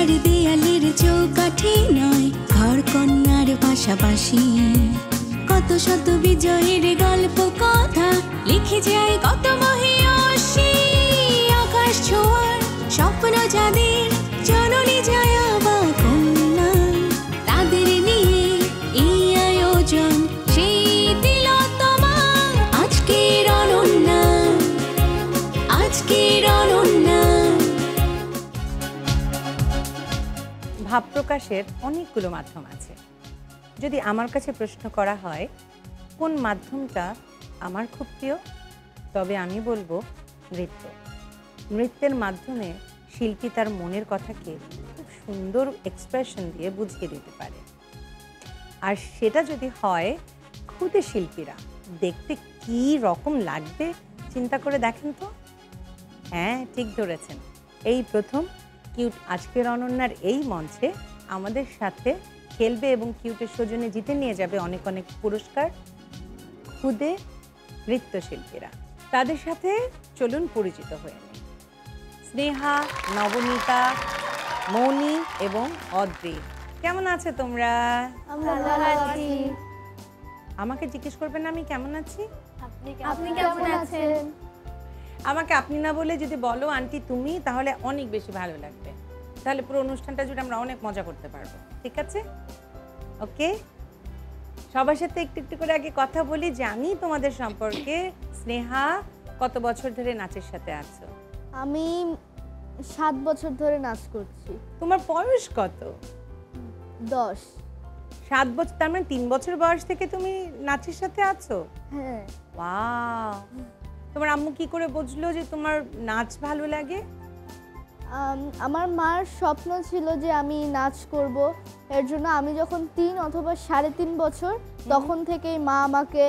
চার দেয়ালের চৌকাঠি নয়, ঘর কন্যার পাশাপাশি কত শত বিজয়ের গল্প কথা লিখে যায় কত মহিয়সী। আকাশ ছোঁয়ার স্বপ্ন যাদের জননী যায় বা কন্যা, তাদের নিয়ে এই আয়োজন সেই তিলোত্তমা। আজকের অনন্যা, আজকের অনন্যা। ভাব প্রকাশের অনেকগুলো মাধ্যম আছে। যদি আমার কাছে প্রশ্ন করা হয় কোন মাধ্যমটা আমার খুব প্রিয়, তবে আমি বলবো নৃত্য। নৃত্যের মাধ্যমে শিল্পী তার মনের কথাকে খুব সুন্দর এক্সপ্রেশন দিয়ে বুঝিয়ে দিতে পারে। আর সেটা যদি হয় খুদে শিল্পীরা, দেখতে কি রকম লাগবে চিন্তা করে দেখেন তো। হ্যাঁ, ঠিক ধরেছেন, এই প্রথম কিউট আজকের অনন্যার এই মঞ্চে আমাদের সাথে খেলবে এবং কিউটের সৌজন্যে জিতে নিয়ে যাবে অনেক অনেক পুরস্কার খুদে নৃত্যশিল্পীরা। তাদের সাথে চলুন পরিচিত হয়ে নিই। স্নেহা, নবনীতা, মৌনি এবং অদ্রি, কেমন আছে তোমরা? আমাকে জিজ্ঞেস করবেন না আমি কেমন আছি? আপনি কেমন আছেন? আমাকে আপনি না বলে যদি বলো আন্টি তুমি, তাহলে অনেক বেশি ভালো লাগবে। তাহলে পুরো অনুষ্ঠানটা জুড়ে আমরা অনেক মজা করতে পারবো। ঠিক আছে? ওকে, সবার সাথে একটু একটু করে আগে কথা বলি, জানি তোমাদের সম্পর্কে। স্নেহা, কত বছর ধরে নাচের সাথে আছো? আমি 7 বছর ধরে নাচ করছি। তোমার বয়স কত? 10। 7 বছর, তার মানে 3 বছর বয়স থেকে তুমি নাচের সাথে আছো? হ্যাঁ। ওয়াও! তোমার আম্মু কি করে বুঝলো যে তোমার নাচ ভালো লাগে? আমার মার স্বপ্ন ছিল যে আমি নাচ করব। এর জন্য আমি যখন 3 অথবা 3.5 বছর, তখন থেকেই মা আমাকে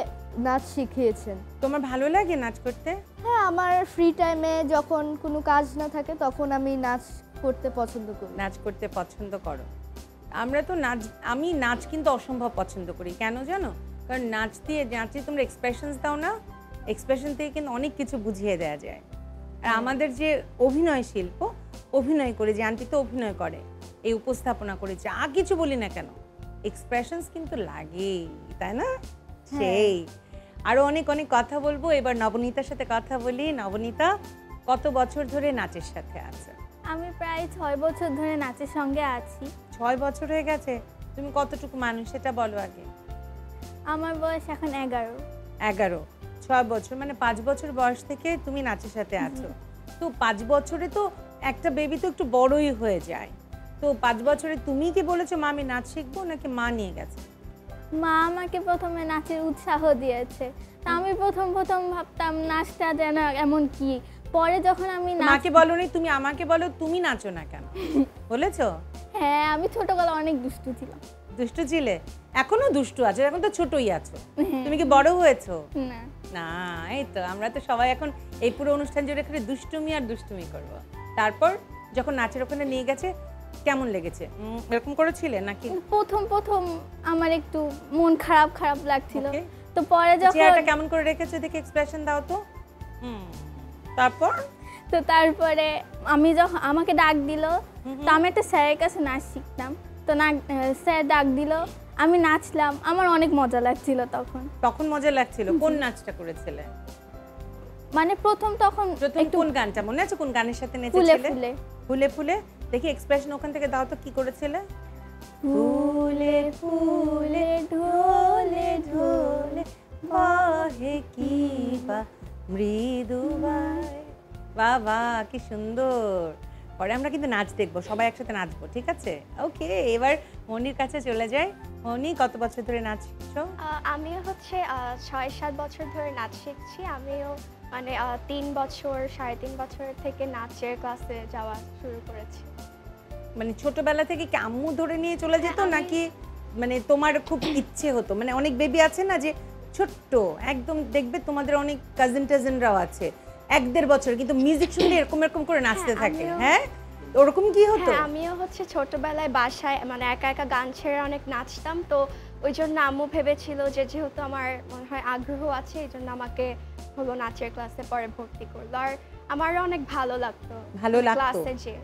নাচ শিখিয়েছেন। তোমার ভালো লাগে নাচ করতে? হ্যাঁ, আমার ফ্রি টাইমে যখন কোনো কাজ না থাকে তখন আমি নাচ করতে পছন্দ করি। নাচ করতে পছন্দ করো? আমরা তো আমি নাচ কিন্তু অসম্ভব পছন্দ করি। কেন জানো? কারণ নাচে তোমরা এক্সপ্রেশনস দাও না, এক্সপ্রেশন থেকে কিন্তু অনেক কিছু বুঝিয়ে দেওয়া যায়। আর আমাদের যে অভিনয় শিল্প, অভিনয় করে, যে আন্টি তো অভিনয় করে, এই উপস্থাপনা করে, যা কিছু বলি না কেন এক্সপ্রেশনস কিন্তু লাগেই, তাই না? সেই আরো অনেক অনেক কথা বলবো। এবার নবনীতার সাথে কথা বলি। নবনীতা, কত বছর ধরে নাচের সাথে আছে? আমি প্রায় 6 বছর ধরে নাচের সঙ্গে আছি। 6 বছর হয়ে গেছে? তুমি কতটুকু মানুষ সেটা বলো আগে। আমার বয়স এখন 11। 11, 6 বছর মানে 5 বছর বয়স থেকে তুমি নাচের সাথে আছো। তো 5 বছরে তো একটা বেবি তো একটু বড়ই হয়ে যায়। তো 5 বছরে তুমি কি বলেছো মা আমি নাচ শিখবো, নাকি মা নিয়ে গেছে? মা আমাকে প্রথমে নাচের উৎসাহ দিয়েছে। তা আমি প্রথম ভাবতাম নাচটা যেন এমন কি। পরে যখন আমি মাকে বলোনি, তুমি আমাকে বলো তুমি নাচো না কেন বলেছো? হ্যাঁ, আমি ছোটবেলা অনেক দুষ্টু ছিলাম। দুষ্টু ছিলে? এখনো দুষ্টু আছো? এখন তো ছোটই আছো। তুমি কি বড় হয়েছো? না না, এই তো আমরা তো সবাই এখন এই পুরো অনুষ্ঠান জুড়ে খালি দুষ্টুমি আর দুষ্টুমি করব। তারপর যখন নাচের ওখানে নিয়ে গেছে কেমন লেগেছে? এরকম করেছিলে নাকি? প্রথম আমার একটু মন খারাপ লাগছিল। তো পরে যখন চেহারাটা কেমন করে রেখেছো দেখে এক্সপ্রেশন দাও তো। তারপরে আমি যখন আমাকে ডাক দিল, তো আমি একটা স্যারের কাছে নাচ শিখতাম। তো স্যার ডাক দিল, আমি নাচলাম, আমার অনেক মজা লাগছিল। তখন মজা লাগছিল? কোন নাচটা করেছিলে? মানে প্রথম কোন গানটা মনে আছে? কোন গানের সাথে নেচেছিলে? ফুলে ফুলে। দেখি এক্সপ্রেশন ওখান থেকে দাও তো, কি করেছিলে? ফুলে ফুলে ঢোলে ঢোলে বাহে কি বা মৃদু বায়। বাবা, কি সুন্দর। পরে আমরা কিন্তু নাচ দেখবো, সবাই একসাথে নাচবো, ঠিক আছে? ওকে, এবার মনির কাছে চলে যাই। মনি, কত বছর ধরে নাচ শিখছো? আমিও হচ্ছে 6-7 বছর ধরে নাচ শিখছি। আমিও মানে 3 বছর 3.5 বছর থেকে নাচের ক্লাসে যাওয়া শুরু করেছি। মানে ছোটবেলা থেকে কি আম্মু ধরে নিয়ে চলে যেত, নাকি মানে তোমার খুব ইচ্ছে হতো? মানে অনেক বেবি আছে না যে ছোট্ট একদম, দেখবে তোমাদের অনেক কাজিনরাও আছে 1-1.5 বছর, কিন্তু মিউজিক শুনলে এরকম এরকম করে নাচতে থাকে। হ্যাঁ, ওরকম কি হতো? হ্যাঁ, আমিও হচ্ছে ছোটবেলায় বাসায় মানে একা একা গান ছেড়ে অনেক নাচতাম। তো ওই জন্য আম্মু ভেবেছিল যে যেহেতু আমার মনে হয় আগ্রহ আছে, এই জন্য আমাকে নাচের ক্লাসে পরে ভর্তি করলো। আর আমারও অনেক ভালো লাগতো ক্লাসে যে।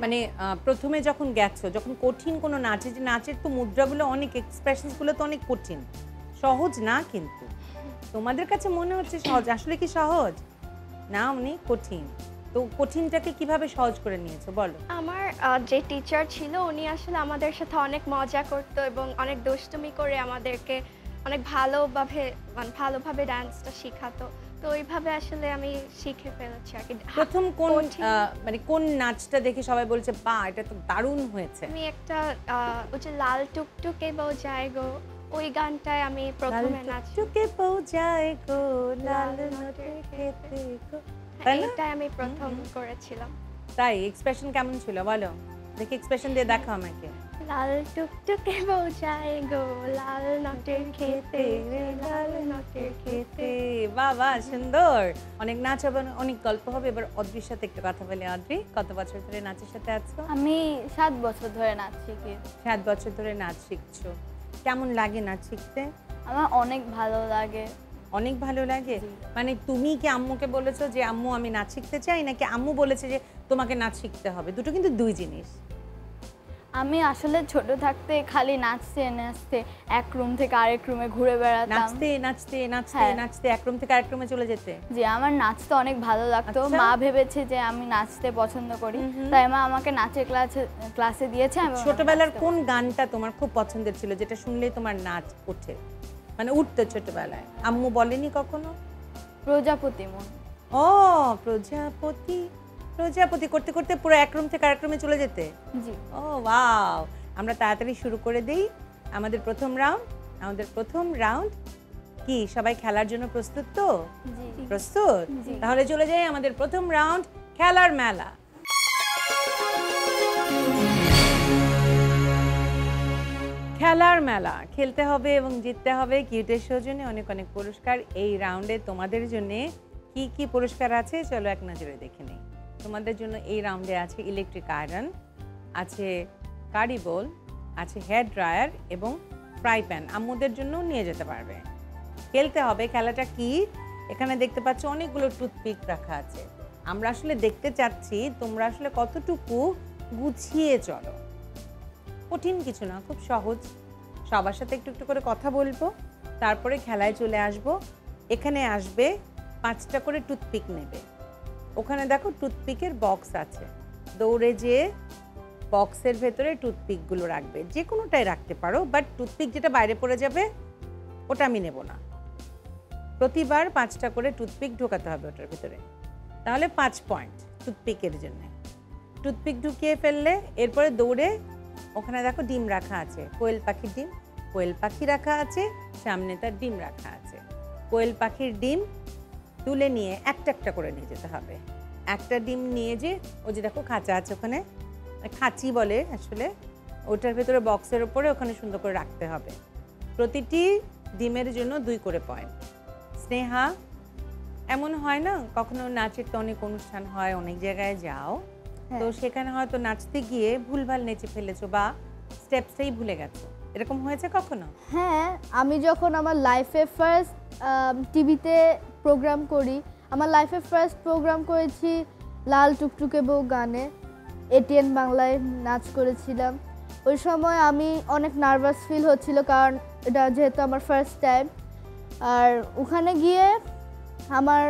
মানে প্রথমে যখন গেছো, যখন কঠিন কোনো নাচে, যে নাচের তো মুদ্রাগুলো অনেক, এক্সপ্রেশনসগুলো তো অনেক কঠিন, সহজ না কিন্তু তোমাদের কাছে মনে হচ্ছে সহজ, আসলে কি সহজ না? অনেক কঠিন। তো কঠিনটাকে কিভাবে সহজ করে নিয়েছো বলো? আমার যে টিচার ছিল উনি আসলে আমাদের সাথে অনেক মজা করতো এবং অনেক দুষ্টুমি করে আমাদেরকে অনেক ভালোভাবে ডান্সটা শেখাতো। তো ওইভাবে আসলে আমি শিখে ফেলেছি আর কি। প্রথম কোন মানে কোন নাচটা দেখে সবাই বলছে বাহ এটা তো দারুণ হয়েছে? আমি একটা ওই যে লাল টুকটুকে বউ যায় গো, ওই গানটায় আমি প্রথমে নাচি। টুকে বউ যায় গো লাল নোটের খেতে গো, এইটাই আমি প্রথম করেছিলাম। তাই এক্সপ্রেশন কেমন ছিল বলো দেখি, এক্সপ্রেশন দিয়ে দেখো আমাকে। লাল টুকটুকে বউ যায় গো লাল নোটের খেতে, লাল নোটের খেতে। বাহ বাহ, সুন্দর। অনেক নাচ হবে, অনেক গল্প হবে। এবার অদ্রির সাথে একটু কথা বলি। অদ্রি, কত বছর ধরে নাচের সাথে আছো? আমি 7 বছর ধরে নাচ শিখি। 7 বছর ধরে নাচ শিখছো। কেমন লাগে নাচ শিখতে? আমার অনেক ভালো লাগে। অনেক ভালো লাগে। মানে তুমি কি আম্মুকে বলেছো যে আম্মু আমি নাচ শিখতে চাই, নাকি আম্মু বলেছে যে তোমাকে নাচ শিখতে হবে? দুটো কিন্তু দুই জিনিস। আমি আসলে ছোট থাকতে খালি নাচতে নাচতে এক রুম থেকে আরেক রুমে ঘুরে বেড়াতাম। নাচতে নাচতে নাচতে হ্যাঁ। নাচতে এক রুম থেকে আরেক রুমে চলে যেতে? যে আমার নাচতে অনেক ভালো লাগতো। আচ্ছা। মা ভেবেছে যে আমি নাচতে পছন্দ করি, তাই মা আমাকে নাচের ক্লাসে দিয়েছে। আমি ছোটবেলার কোন গানটা তোমার খুব পছন্দের ছিল, যেটা শুনলেই তোমার নাচ ওঠে, মানে উঠতো ছোটবেলায়? আম্মু বলেনি কখনো? প্রজাপতি মন। ও প্রজাপতি, প্রজাপতি করতে করতে পুরো এক রুম থেকে আরেক রুমে চলে যেতে? জি। ও ওয়াও। আমরা তাড়াতাড়ি শুরু করে দেই আমাদের প্রথম রাউন্ড। কি সবাই খেলার জন্য প্রস্তুত তো? জি। প্রস্তুত? তাহলে চলে যাই আমাদের প্রথম রাউন্ড, খেলার মেলা। খেলার মেলা খেলতে হবে এবং জিততে হবে। কিউটের সৌজন্যে অনেক অনেক পুরস্কার। এই রাউন্ডে তোমাদের জন্য কি কি পুরস্কার আছে চলো এক নজরে দেখে নেই। তোমাদের জন্য এই রাউন্ডে আছে ইলেকট্রিক আয়রন, আছে কারি বোল, আছে হেয়ার ড্রায়ার এবং ফ্রাই প্যান। আম্মুদের জন্য নিয়ে যেতে পারবে। খেলতে হবে। খেলাটা কি? এখানে দেখতে পাচ্ছ অনেকগুলো টুথপিক রাখা আছে। আমরা আসলে দেখতে চাচ্ছি তোমরা আসলে কতটুকু গুছিয়ে চলো। কঠিন কিছু না, খুব সহজ। সবার সাথে একটু একটু করে কথা বলবো, তারপরে খেলায় চলে আসব। এখানে আসবে 5টা করে টুথপিক নেবে। ওখানে দেখো টুথপিকের বক্স আছে, দৌড়ে যেয়ে বক্সের ভেতরে টুথপিকগুলো রাখবে। যে কোনোটাই রাখতে পারো, বাট টুথপিক যেটা বাইরে পড়ে যাবে ওটা আমি নেব না। প্রতিবার 5টা করে টুথপিক ঢোকাতে হবে ওটার ভিতরে, তাহলে 5 পয়েন্ট টুথপিকের জন্য। টুথপিক ঢুকিয়ে ফেললে এরপরে দৌড়ে ওখানে দেখো ডিম রাখা আছে, কোয়েল পাখির ডিম। কোয়েল পাখি রাখা আছে, সামনে তার ডিম রাখা আছে। কোয়েল পাখির ডিম তুলে নিয়ে একটা একটা করে নিয়ে যেতে হবে। একটা ডিম নিয়ে যে ওই যে দেখো খাঁচা আছে, ওখানে খাঁচি বলে আসলে, ওটার ভেতরে বক্সের ওপরে ওখানে সুন্দর করে রাখতে হবে। প্রতিটি ডিমের জন্য 2 করে পয়েন্ট। স্নেহা, এমন হয় না কখনো নাচের তো অনেক অনুষ্ঠান হয়, অনেক জায়গায় যাও, তো সেখানে হয়তো নাচতে গিয়ে ভুলভাল নেচে ফেলেছো বা স্টেপসটাই ভুলে গেছো, এরকম হয়েছে কখনো? হ্যাঁ, আমি যখন আমার লাইফে ফার্স্ট টিভিতে প্রোগ্রাম করি, আমার লাইফে ফার্স্ট প্রোগ্রাম করেছি লাল টুকটুকে বউ গানে, এটিএন বাংলায় নাচ করেছিলাম। ওই সময় আমি অনেক নার্ভাস ফিল হচ্ছিল, কারণ এটা যেহেতু আমার ফার্স্ট টাইম। আর ওখানে গিয়ে আমার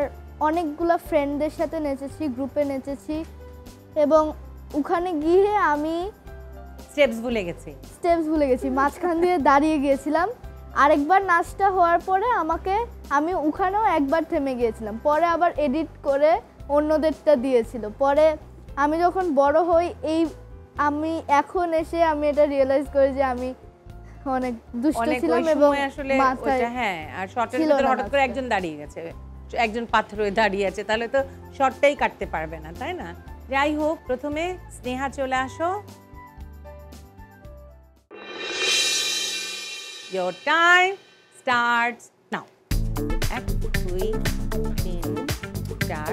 অনেকগুলো ফ্রেন্ডদের সাথে নেচেছি, গ্রুপে নেচেছি, এবং ওখানে গিয়ে আমি স্টেপস ভুলে গেছি, মাঝখান দিয়ে দাঁড়িয়ে গিয়েছিলাম। আরেকবার নাচটা হওয়ার পরে আমি ওখানেও একবার থেমে গিয়েছিলাম, পরে আবার এডিট করে অন্যদেরটা দিয়েছিল। পরে আমি যখন বড় হই, আমি এখন এসে আমি এটা রিয়েলাইজ করি যে আমি অনেক দুষ্ট ছিলাম এবং মাথায় হ্যাঁ, আর শর্টের ভিতরে হঠাৎ করে একজন দাঁড়িয়ে গেছে, একজন পাথর হয়ে দাঁড়িয়ে আছে, তাহলে তো শর্টটাই কাটতে পারবে না, তাই না? যাই হোক, প্রথমে স্নেহা চলে আসো। Your time starts now. 1 2 3 4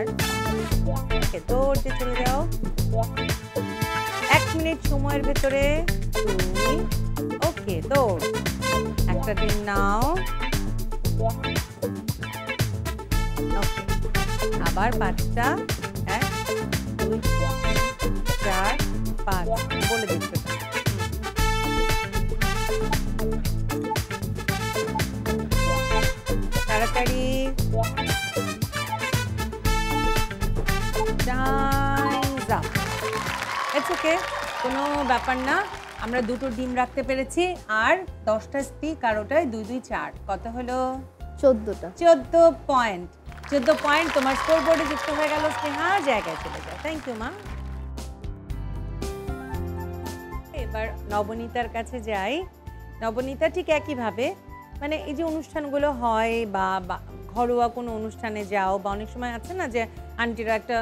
ওকে, দৌড়তে চলে যাও। 1 মিনিট সময়ের ভেতরে তুমি ওকে দৌড়। একটা দিন নাও, ওকে, আবার 5টা, 1 2 3 4 ইটস ওকে, কোনো ব্যাপার না। আমরা দুটো ডিম রাখতে পেরেছি, আর 10টা স্টিক, আর ওটাই 2 2 4, কত হলো? 14টা। 14 পয়েন্ট। 14 পয়েন্ট তোমার স্কোর বোর্ডে যুক্ত হয়ে গেল। স্নেহার জায়গায় চলে যায়। থ্যাংক ইউ মা। এবার নবনীতার কাছে যাই। নবনীতা, ঠিক একইভাবে মানে এই যে অনুষ্ঠানগুলো হয় বা ঘরোয়া কোনো অনুষ্ঠানে যাও, বা অনেক সময় আছে না যে আন্টিরা একটা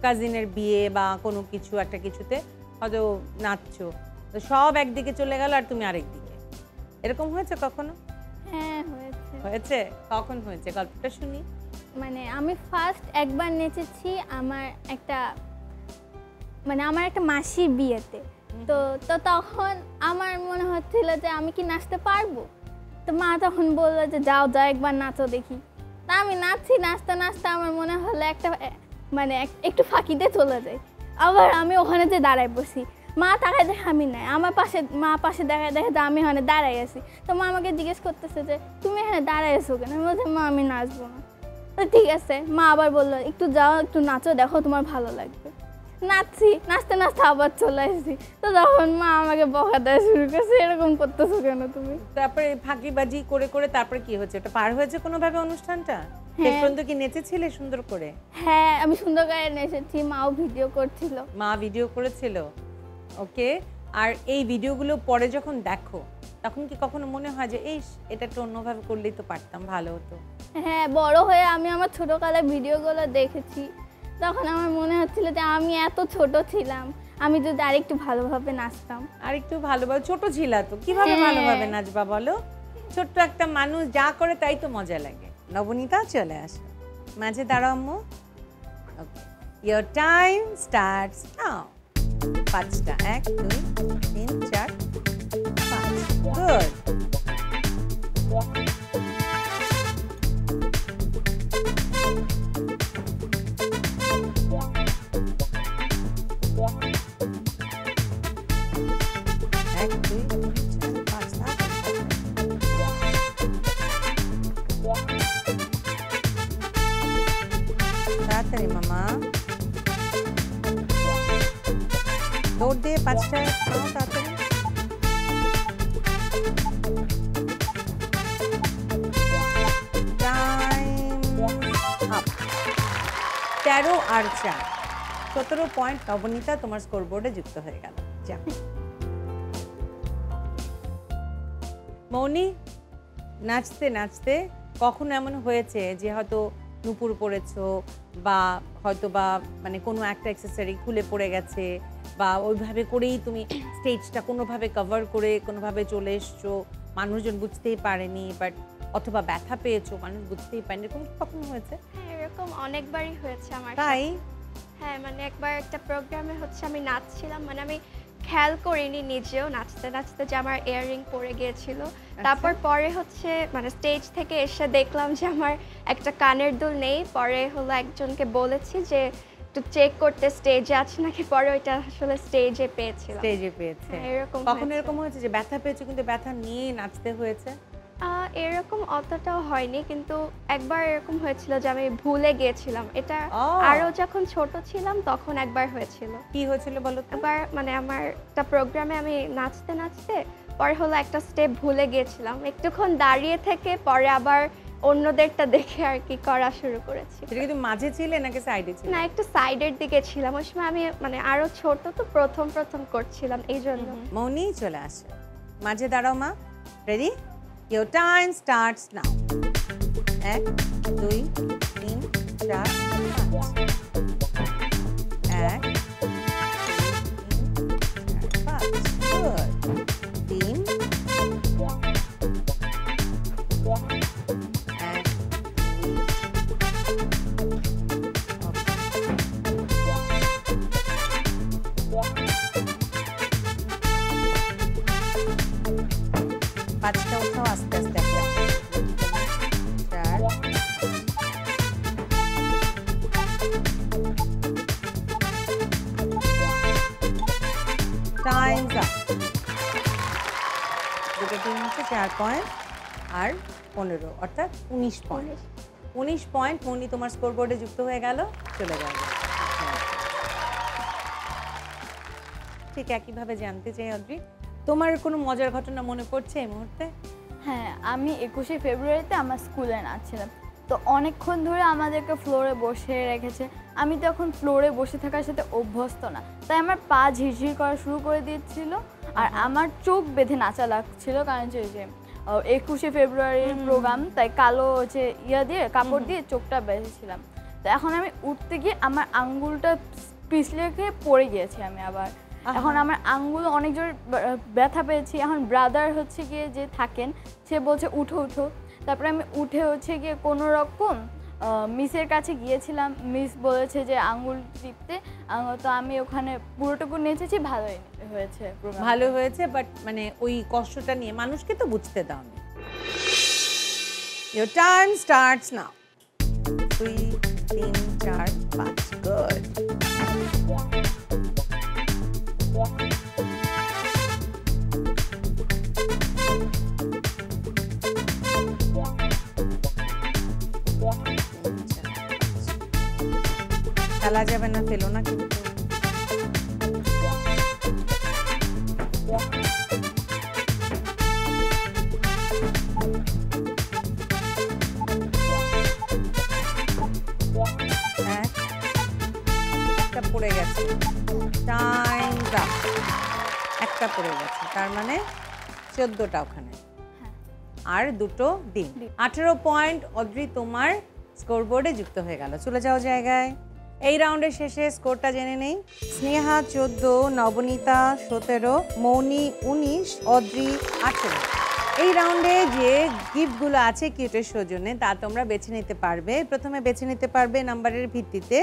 কাজিনের বিয়ে বা কোনো কিছু একটা কিছুতে হয়তো নাচছো, তো সব একদিকে চলে গেল আর তুমি আরেক দিকে, এরকম হয়েছে কখনো? হ্যাঁ হয়েছে। হয়েছে? কখন হয়েছে গল্পটা শুনি। মানে আমি ফার্স্ট একবার নেচেছি আমার একটা মাসির বিয়েতে। তো তখন আমার মনে হচ্ছিল যে আমি কি নাচতে পারবো। তো মা তখন বললো যে যাও যাও একবার নাচো দেখি। তা আমি নাচছি, নাচতে নাচতে আমার মনে হলো একটু ফাঁকিতে চলে যায়। আবার আমি ওখানে যে দাঁড়ায় বসি, মা তাকায় দেখে আমি নাই, মা পাশে দেখায় দেখে যে আমি এখানে দাঁড়াই আছি। তো মা আমাকে জিজ্ঞেস করতেছে যে তুমি এখানে দাঁড়ায় আছো কেন? আমি বলছি মা আমি নাচবো না। তো ঠিক আছে, মা আবার বললো একটু যাও একটু নাচো, দেখো তোমার ভালো লাগবে। নাচছি, নাচতে নাচতে আবার চলে আসছি। তো তখন মা আমাকে বকা দেওয়া শুরু করছে, এরকম করতেছো কেন তুমি? তারপরে ফাঁকিবাজি করে করে তারপরে কি হয়েছে? এটা পার হয়েছে কোনোভাবে অনুষ্ঠানটা? শেষ পর্যন্ত কি নেচেছিলে সুন্দর করে? হ্যাঁ আমি সুন্দর করে নেচেছি, মাও ভিডিও করছিল। মা ভিডিও করেছিল, ওকে। আর এই ভিডিওগুলো পরে যখন দেখো তখন কি কখনো মনে হয় যে এই এটা একটু অন্যভাবে করলেই তো পারতাম, ভালো হতো? হ্যাঁ, বড় হয়ে আমি আমার ছোটকালের ভিডিওগুলো দেখেছি, তখন আমার মনে হচ্ছিল যে আমি এত ছোট ছিলাম, আমি যদি আরেকটু ভালোভাবে নাচতাম। আরেকটু ভালোভাবে, ছোট ছিলা তো কিভাবে ভালোভাবে নাচবা বলো? ছোট্ট একটা মানুষ যা করে তাই তো মজা লাগে। নবনীতা চলে আসো, মাঝে দাঁড়াও আম্মু। ওকে, ইয়োর টাইম স্টার্টস নাও। 5টা, 1 2 3 4 5, গুড। তাড়াতাড়ি মামা, দৌড় দিয়ে 5টা নাও তাড়াতাড়ি। Time up. 13 আর 4, 17 পয়েন্ট। নবনীতা তোমার স্কোর বোর্ডে যুক্ত হয়ে গেল। যা মৌনি, নাচতে নাচতে কখনো এমন হয়েছে যে হয়তো নুপুর পড়েছো, বা হয়তো বা মানে কোনো একটা অ্যাক্সেসরি খুলে পড়ে গেছে, বা ওইভাবে করেই তুমি স্টেজটা কোনোভাবে কভার করে কোনোভাবে চলে এসছো, মানুষজন বুঝতেই পারেনি, বাট অথবা ব্যথা পেয়েছো, মানুষ বুঝতেই পারেনি, এরকম কখনো হয়েছে? হ্যাঁ, এরকম অনেকবারই হয়েছে আমার তাই? সাথে। হ্যাঁ, মানে একবার একটা প্রোগ্রামে আমি নাচছিলাম, মানে আমি খেয়াল করিনি নিজেও নাচতে নাচতে যে আমার ইয়াররিং পড়ে গিয়েছিল। তারপর পরে মানে স্টেজ থেকে এসে দেখলাম যে আমার একটা কানের দুল নেই। পরে একজনকে বলেছি যে একটু চেক করতে স্টেজে আছে নাকি, পরে ওইটা আসলে স্টেজে পেয়েছিলাম। স্টেজে পেয়েছে। এরকম কখনো এরকম হয়েছে যে ব্যথা পেয়েছো কিন্তু ব্যথা নিয়ে নাচতে হয়েছে? এরকম অতটাও হয়নি, কিন্তু একবার এরকম হয়েছিল যে আমি ভুলে গিয়েছিলাম। এটা আরো যখন ছোট ছিলাম তখন একবার হয়েছিল। কি হয়েছিল বলো তো? একবার মানে আমার একটা প্রোগ্রামে আমি নাচতে নাচতে পরে একটা স্টেপ ভুলে গিয়েছিলাম, একটুক্ষণ দাঁড়িয়ে থেকে পরে আবার অন্যদেরটা দেখে আর কি করা শুরু করেছি। সেটা কি তুমি মাঝে ছিলে নাকি সাইডে ছিলে? না, একটু সাইডের দিকে ছিলাম। ওই সময় আমি মানে আরো ছোট তো, প্রথম করছিলাম, এই জন্য। মৌনি চলে আসে, মাঝে দাঁড়াও মা। Ready? Your time starts now. 1 2 3 4 5. 1 2 3 5টা উঠাও আস্তে আস্তে। 4 টাইমস আপ। দুটো টিম হচ্ছে 4 পয়েন্ট আর 15, অর্থাৎ 19 পয়েন্ট। 19 পয়েন্ট মৌনি তোমার স্কোর বোর্ডে যুক্ত হয়ে গেল, চলে গেল। ঠিক একইভাবে জানতে চাই অদ্রি, তোমার কোনো মজার ঘটনা মনে পড়ছে এই মুহূর্তে? হ্যাঁ, আমি 21শে ফেব্রুয়ারিতে আমার স্কুলে নাচছিলাম। তো অনেকক্ষণ ধরে আমাদেরকে ফ্লোরে বসে রেখেছে। আমি তখন ফ্লোরে বসে থাকার সাথে অভ্যস্ত না, তাই আমার পা ঝিরঝির করা শুরু করে দিয়েছিল আর আমার চোখ বেঁধে নাচা লাগছিল, কারণ যে 21শে ফেব্রুয়ারির প্রোগ্রাম, তাই কালো হচ্ছে দিয়ে কাপড় দিয়ে চোখটা বেঁধেছিলাম। তো এখন আমি উঠতে গিয়ে আমার আঙ্গুলটা পিছলে খেয়ে পড়ে গিয়েছি আমি আবার। এখন আমার আঙ্গুল অনেক জোর ব্যথা পেয়েছি। এখন ব্রাদার হচ্ছে গিয়ে যে থাকেন, সে বলছে উঠো উঠো। তারপরে আমি উঠে হচ্ছে গিয়ে কোনো রকম মিসের কাছে গিয়েছিলাম। মিস বলেছে যে আঙ্গুল টিপতে, তো আমি ওখানে পুরোটুকু নেচেছি, ভালোই হয়েছে, ভালো হয়েছে। বাট মানে ওই কষ্টটা নিয়ে মানুষকে তো বুঝতে দাও না। Your time starts now. 3, 3, 4, 5. Good. খেলা যাবে না, ফেলো না কিন্তু। একটা পড়ে গেছে, টাইমস আপ। একটা পড়ে গেছে, তার মানে 14টা ওখানে, আর দুটো ডিম। 18 পয়েন্ট অদ্রি তোমার স্কোরবোর্ডে যুক্ত হয়ে গেল। চলে যাও জায়গায়। এই রাউন্ডের শেষে স্কোরটা জেনে নেই। স্নেহা 14, নবনীতা 17, মৌনি 19, অদ্রি 18। এই রাউন্ডে যে গিফটগুলো আছে কিউটের সৌজন্যে তা তোমরা বেছে নিতে পারবে। প্রথমে বেছে নিতে পারবে নাম্বারের ভিত্তিতে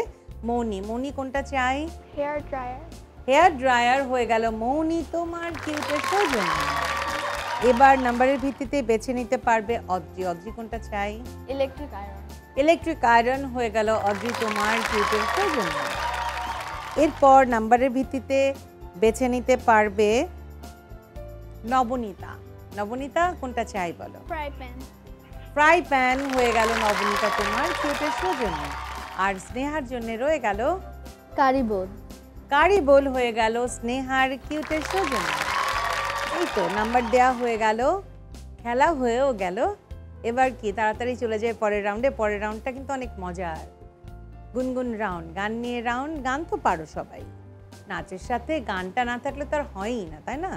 মৌনি। মৌনি কোনটা চাই? Hair dryer. হেয়ার ড্রায়ার হয়ে গেল মৌনি তোমার কিউটের সৌজন্যে। এবার নাম্বারের ভিত্তিতে বেছে নিতে পারবে অদ্রি। অদ্রি কোনটা চাই? Electric iron. ইলেকট্রিক আয়রন হয়ে গেল অদ্রি তোমার কিউটের সৌজন্যে। এরপর নাম্বারের ভিত্তিতে বেছে নিতে পারবে নবনীতা। নবনীতা কোনটা চাই বলো? Fry pan. ফ্রাই প্যান হয়ে গেল নবনীতা তোমার কিউটের সৌজন্যে। আর স্নেহার জন্য রয়ে গেল কারি বোল। কারি বোল হয়ে গেল স্নেহার কিউটের সৌজন্যে। এই তো নাম্বার দেয়া হয়ে গেল, খেলা হয়েও গেল। এবার কি তাড়াতাড়ি চলে যায় পরের রাউন্ডে। পরের রাউন্ডটা কিন্তু অনেক মজার, গুনগুন রাউন্ড, গান নিয়ে রাউন্ড। গান তো পারো সবাই, নাচের সাথে গানটা না থাকলে তো আর হয়ই না, তাই না?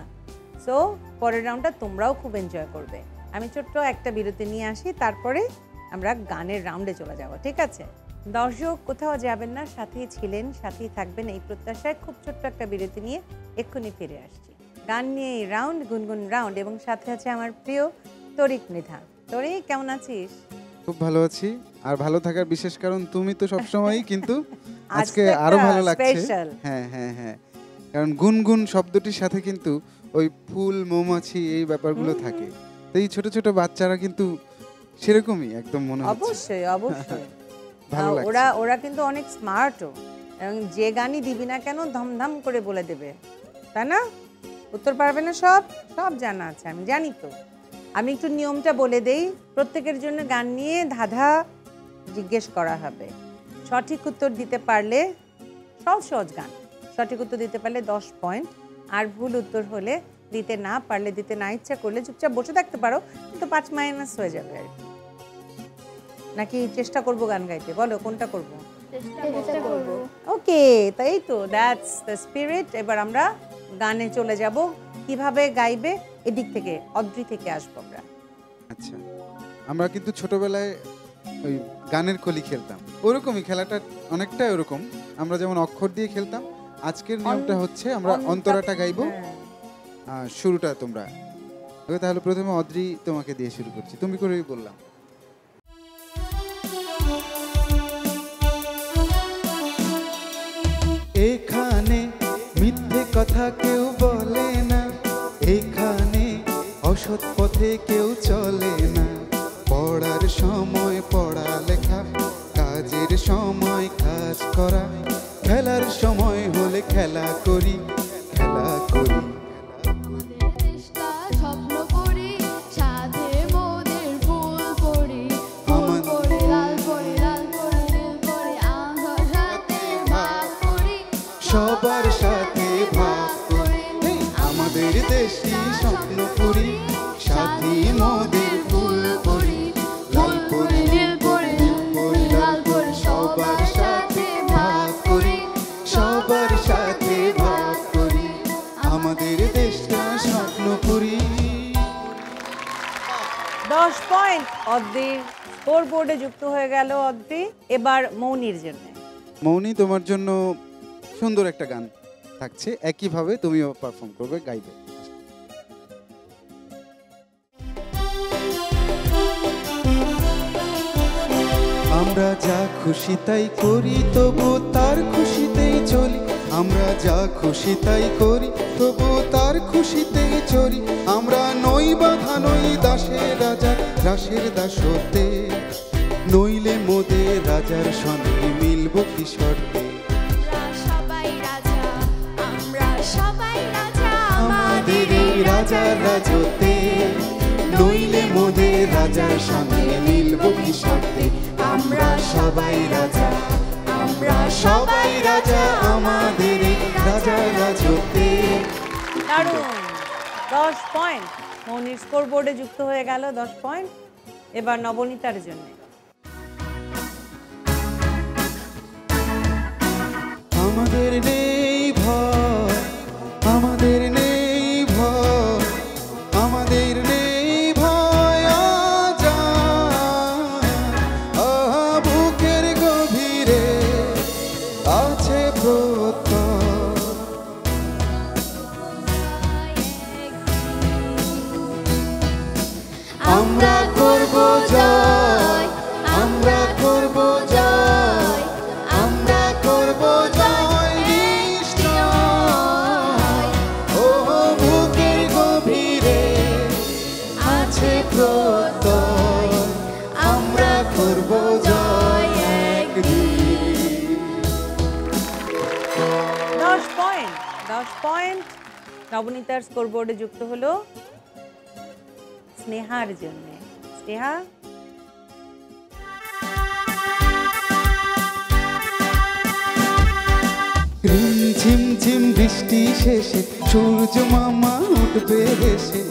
সো পরের রাউন্ডটা তোমরাও খুব এনজয় করবে। আমি ছোট্ট একটা বিরতি নিয়ে আসি, তারপরে আমরা গানের রাউন্ডে চলে যাব, ঠিক আছে? দর্শক কোথাও যাবেন না, সাথেই ছিলেন, সাথেই থাকবেন এই প্রত্যাশায়। খুব ছোট্ট একটা বিরতি নিয়ে এক্ষুনি ফিরে আসছি। গান নিয়ে এই রাউন্ড, গুনগুন রাউন্ড, এবং সাথে আছে আমার প্রিয় তরিক মৃধা। তরিক, কেমন আছিস? খুব ভালো আছি। আর ভালো থাকার বিশেষ কারণ তুমি তো সবসময়ই, কিন্তু আজকে আজকে আরো একটা ভালো লাগছে। special। হ্যাঁ হ্যাঁ হ্যাঁ, কারণ গুনগুন শব্দটির সাথে কিন্তু ওই ফুল, মৌমাছি, এই ব্যাপারগুলো থাকে। তো এই ছোট ছোট বাচ্চারা কিন্তু সেরকমই একদম মনে হচ্ছে। অবশ্যই অবশ্যই। ভালো লাগছে। ওরা কিন্তু অনেক স্মার্টও, এবং যে গানই দিবি না কেন ধমধম করে বলে দেবে, তাই না? উত্তর পারবে না, সব সব জানা আছে, আমি জানি তো। আমি একটু নিয়মটা বলে দেই। প্রত্যেকের জন্য গান নিয়ে ধাঁধা জিজ্ঞেস করা হবে। সঠিক উত্তর দিতে পারলে, সহজ সহজ গান, সঠিক উত্তর দিতে পারলে 10 পয়েন্ট। আর ভুল উত্তর হলে, দিতে না পারলে, দিতে না ইচ্ছা করলে চুপচাপ বসে থাকতে পারো, কিন্তু 5 মাইনাস হয়ে যাবে আর কি। নাকি চেষ্টা করব গান গাইতে? বলো কোনটা করব? চেষ্টা করব। ওকে, তাই তো, দ্যাটস দ্য স্পিরিট। এবার আমরা গানে চলে যাব। কিভাবে গাইবে এদিক থেকে, অদ্রি থেকে আসবো আমরা। আচ্ছা, আমরা কিন্তু ছোটবেলায় ওই গানের কলি খেলতাম, ওরকমই খেলাটা অনেকটা ওরকম। আমরা যেমন অক্ষর দিয়ে খেলতাম, আজকের নিয়মটা হচ্ছে আমরা অন্তরাটা গাইবো, শুরুটা তোমরা। তাহলে প্রথমে অদ্রি তোমাকে দিয়ে শুরু করছি, তুমি করেই বললাম। এখানে মিথ্যে কথা কেউ বলে না, এখানে অসৎ পথে কেউ চলে না। পড়ার সময় পড়ালেখা, কাজের সময় কাজ করা, খেলার সময় হলে খেলা করি, খেলা করি। স্বপ্ন পড়ি, সাধে মোদের ফুল পড়ি, ফুল পড়ি, লাল পড়ি, লাল পড়ি, নীল পড়ি, আমার সাথে ভাগ করি, সবার সাথে ভাগ করি। আমাদের দেশে স্বপ্নপুরী সাথী মোদের ফুলপুরি লালপুরি নীলপুরি নীলপুরি লালপুরি সবার সাথে ভাগ করি সবার সাথে ভাগ করি আমাদের দেশটা স্বপ্নপুরী 10 পয়েন্ট অদ্রির স্কোর বোর্ডে যুক্ত হয়ে গেল অদ্রি। এবার মৌনির জন্য। মৌনি তোমার জন্য সুন্দর একটা গান থাকছে, একইভাবে তুমিও পারফর্ম করবে, গাইবে। আমরা যা খুশি তাই করি তবু তার খুশিতেই চলি আমরা যা খুশি তাই করি তবু তার খুশিতেই চলি আমরা নই বাধা নই দাসের রাজা দাসের দাসতে নইলে মোদের রাজার সঙ্গে মিলব কি শর্তে আমাদের এই রাজার রাজতে নইলে মোদের রাজার সঙ্গে মিলব কি শর্তে আমরা সবাই রাজা আমাদের এই রাজার রাজতে। দারুণ, 10 পয়েন্ট মৌনির স্কোর বোর্ডে যুক্ত হয়ে গেল 10 পয়েন্ট। এবার নবনীতার জন্য। আমাদের নেই ভয় আমাদের নেই ভয় আমাদের নেই ভয় বুকের গভীরে আছে প্রত্যয় আমরা করব জয় আমরা করব জয় আমরা করব জয় নিশ্চয় ও বুকের গভীরে আছে প্রত্যয় আমরা করব জয় একদিন। 10 পয়েন্ট 10 পয়েন্ট নবনীতার স্কোর বোর্ডে যুক্ত হলো স্নেহার জন্য। স্নেহা। ঝিম ঝিম বৃষ্টি শেষে সূর্য মামা উঠবে হেসে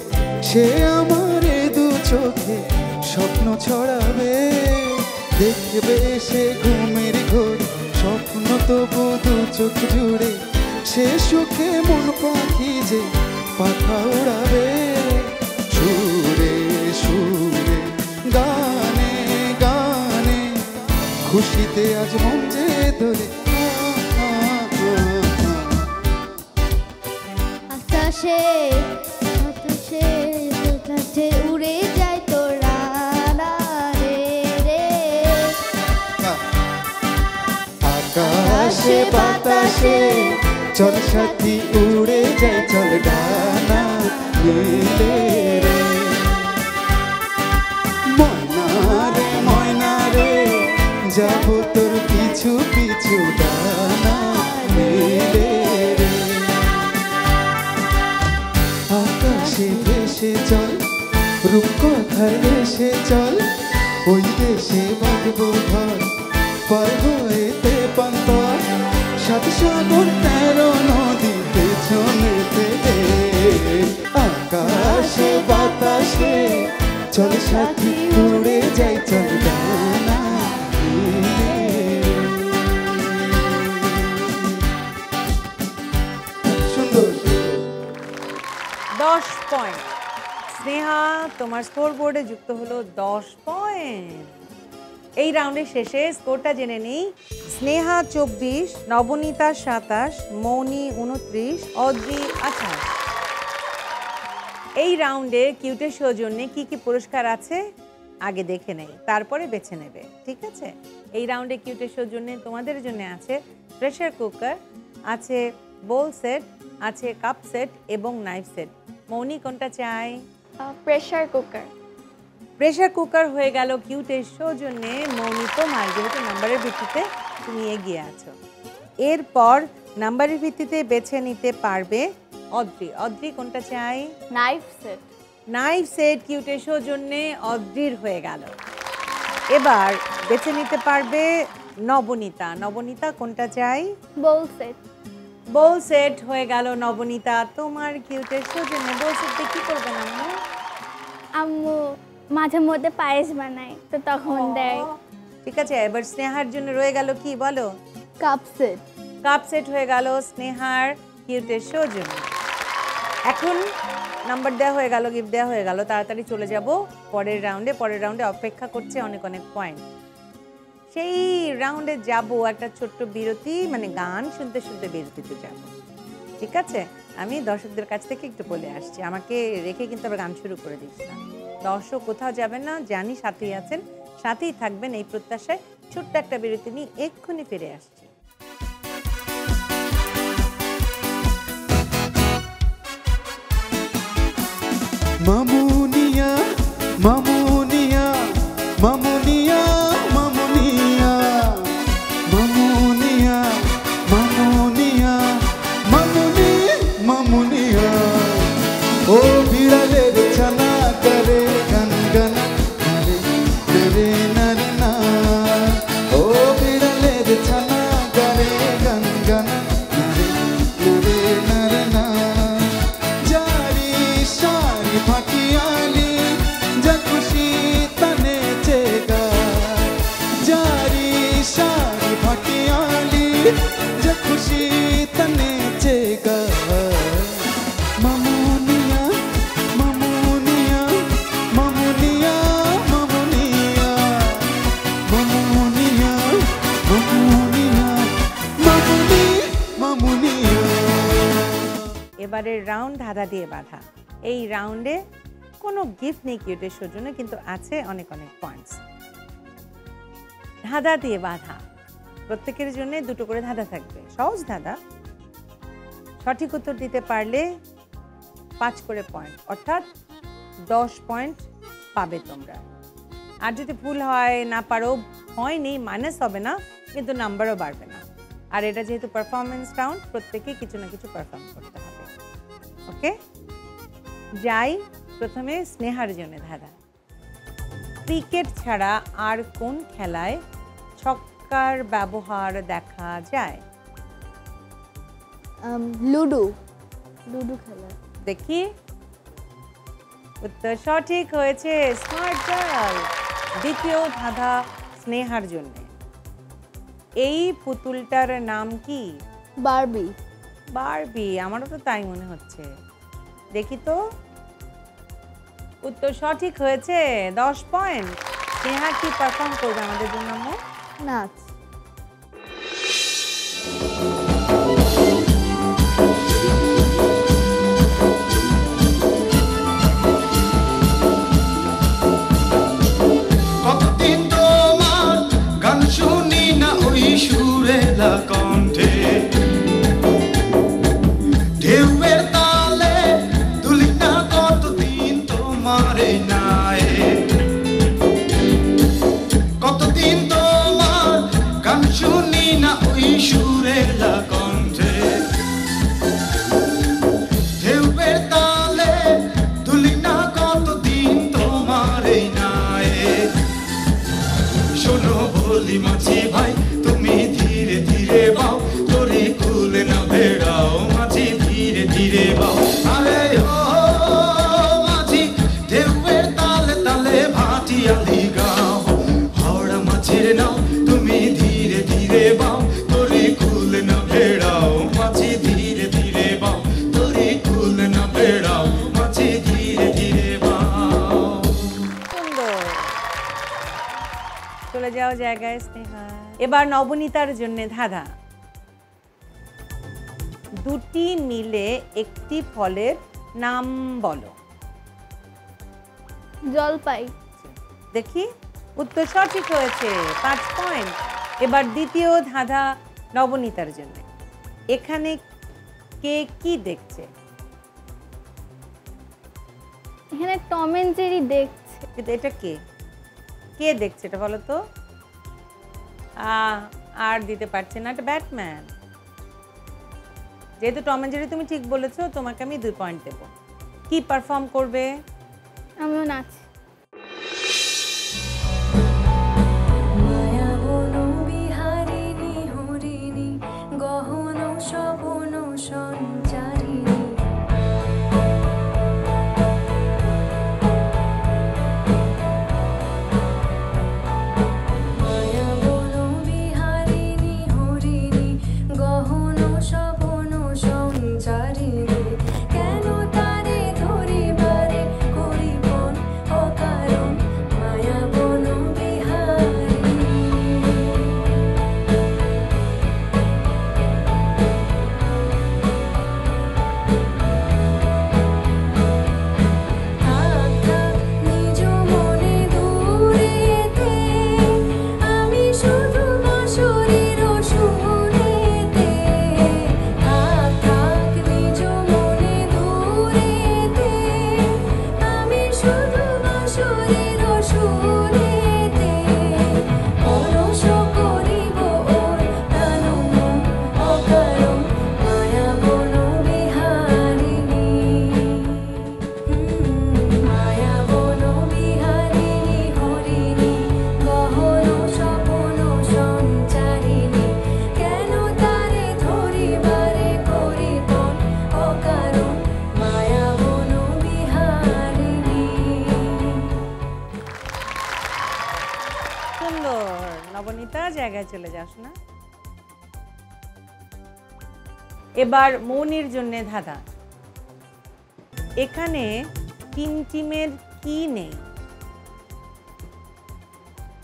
সে আমার দু চোখে স্বপ্ন ছড়াবে দেখবে সে ঘুমের ঘোর স্বপ্ন তবু দু চোখ জুড়ে সে সুখে মন পাখি যে পাখা উড়াবে সুরে সুরে গানে গানে খুশিতে আজ মন যে ধরে আকাশে আকাশে কাছে উড়ে যায় তোরা রে রে আকাশে বাতাসে চল সাথী উড়ে যায় চল ডানা মিলে রে ময়না রে যাব তোর পিছু পিছু ডানা মিলে রে আকাশে ভেসে চল রূপকথার দেশে চল ওই দেশে বাঁধবো ঘর পার হয়েতে পান্তর সাত সাগর 13 নদী পেছনেতে আকাশে বাতাসে চল সাথী উড়ে যাই চল ডানা মিলে সুন্দর। 10 পয়েন্ট স্নেহা তোমার স্কোর বোর্ডে যুক্ত হলো 10 পয়েন্ট। এই রাউন্ডের শেষে স্কোরটা জেনে নিই। স্নেহা 24, নবনীতা 27, মৌনি 29, অদ্রি 28। এই রাউন্ডে কিউটের সৌজন্যে কি কি পুরস্কার আছে আগে দেখে নেই, তারপরে বেছে নেবে, ঠিক আছে? এই রাউন্ডে কিউটের সৌজন্যে তোমাদের জন্য আছে প্রেসার কুকার, আছে বোল সেট, আছে কাপ সেট এবং নাইফ সেট। মৌনি কোনটা চাই? Pressure cooker. প্রেসার কুকার হয়ে গেল কিউটের সৌজন্যে। মৌনি তোমার, যেহেতু নাম্বারের ভিত্তিতে তুমি এগিয়ে আছো। এরপর নাম্বারের ভিত্তিতে বেছে নিতে পারবে অদ্রি। অদ্রি কোনটা চাই? Knife set. নাইফ সেট কিউটের সৌজন্যে অদ্রির হয়ে গেল। এবার বেছে নিতে পারবে নবনীতা। নবনীতা কোনটা চাই? Bowl set. বোল সেট হয়ে গেল নবনীতা, তোমার কিউটের সৌজন্যে বোল সেট কি করবে না? আম্মু মাঝে মধ্যে পায়েস বানায়, তো তখন দেয়। ঠিক আছে, এবার স্নেহার জন্য রয়ে গেল কি বলো? Cup set. কাপ সেট হয়ে গেল স্নেহার কিউটের সৌজন্যে। এখন নাম্বার দেওয়া হয়ে গেল, গিফট দেওয়া হয়ে গেল, তাড়াতাড়ি চলে যাব পরের রাউন্ডে। পরের রাউন্ডে অপেক্ষা করছে অনেক অনেক পয়েন্ট। সেই রাউন্ডে যাব একটা ছোট্ট বিরতি, মানে গান শুনতে শুনতে বিরতিতে যাব। ঠিক আছে, আমি দর্শকদের কাছ থেকে একটু বলে আসছি, আমাকে রেখে কিন্তু আবার গান শুরু করে দিস না। দর্শক কোথাও যাবেন না, জানি সাথেই আছেন, সাথেই থাকবেন এই প্রত্যাশায়। ছোট্ট একটা বিরতি নিয়ে এক্ষুনি ফিরে আসছি। মামুনিয়া মামুনিয়া মামুনিয়া মামুনিয়া মামুনিয়া মামুনিয়া মামুনি মামুনিয়া ও বিড়ালের ছানা করে গান গান নারে নারে নারে না, ও বিড়ালের ছানা করে গান গান নারে নারে নারে না, জারি সারি ফাটিয়ালি যা খুশি তনে চেগা, জারি সারি ফাটিয়ালি যা খুশি তনে চেগা, মামুনিয়া মামুনিয়া মামুনিয়া মামুনিয়া মামুনিয়া মামুনিয়া মামুনি মামুনিয়া। এবারের রাউন্ড ধাঁধা দিয়ে বাঁধা। এই রাউন্ডে কোনো গিফট নেই কিউটের সৌজন্যে, কিন্তু আছে অনেক অনেক পয়েন্টস। ধাঁধা দিয়ে বাঁধা, প্রত্যেকের জন্য দুটো করে ধাঁধা থাকবে, সহজ ধাঁধা। সঠিক উত্তর দিতে পারলে 5 করে পয়েন্ট, অর্থাৎ 10 পয়েন্ট পাবে তোমরা। আর যদি ভুল হয়, না পারো, হয়নি, মাইনাস হবে না, কিন্তু নাম্বারও বাড়বে না। আর এটা যেহেতু পারফরমেন্স রাউন্ড, প্রত্যেকেই কিছু না কিছু পারফর্ম করতে হবে। ওকে, যাই প্রথমে স্নেহার জন্য ধাঁধা। ক্রিকেট ছাড়া আর কোন খেলায় ছক্কার ব্যবহার দেখা যায়? লুডো। লুডো খেলা। দেখি, উত্তর সঠিক হয়েছে, স্মার্ট গার্ল। দ্বিতীয় ধাঁধা স্নেহার জন্য। এই পুতুলটার নাম কি? বারবি। বারবি, আমারও তো তাই মনে হচ্ছে। দেখি তো, উত্তর সঠিক হয়েছে, 10 পয়েন্ট। স্নেহা কি পারফর্ম করবে আমাদের জন্য? নাচ। কতদিন তোমার গান শুনি না ওই সুরেলা কণ্ঠে, ঢেউয়ের তালে তুলি না কতদিন তোমার এই নায়ে, কতদিন তোমার গান শুনি না ওই সুরেলা কণ্ঠে, ঢেউয়ের তালে তুলি না কতদিন তোমার এই নায়ে। শোনো বলি মাঝি ভাই, তুমি ধীরে ধীরে বাও, তোরে কুলে না ভেড়াও, মাঝি ধীরে ধীরে বাও। আরে ও মাঝি, ঢেউয়ের তালে তালে ভাটিয়ালি গাও, হাওড়া মাঝির নাও, তুমি ধীরে ধীরে বাও, তোরে কুলে না ভেড়াও, মাঝি ধীরে ধীরে বাও, তোরে কুলে না ভেড়াও, মাঝি ধীরে ধীরে বাও। সুন্দর, চলে যাও জায়গায় স্নেহা। এবার নবনীতার জন্য ধাঁধা। দুটি মিলে একটি ফলের নাম বলো। জলপাই। দেখি, উত্তর সঠিক হয়েছে, 5 পয়েন্ট। এবার দ্বিতীয় ধাঁধা নবনীতার জন্য। এখানে কে কি দেখছে? এখানে টম এন্ড জেরি দেখছে। কিন্তু এটা কে কে দেখছে এটা বলো তো? আর দিতে পারছে না, এটা ব্যাটম্যান। যেহেতু টম এন্ড জেরি তুমি ঠিক বলেছো, তোমাকে আমি 2 পয়েন্ট দেবো। কি পারফর্ম করবে? আমিও নাচ। মায়া বন বিহারিণী হরিণী গহন স্বপন জায়গায় চলে যাস না। এবার মৌনির জন্য ধাঁধা। এখানে টিমটিমের কি নেই?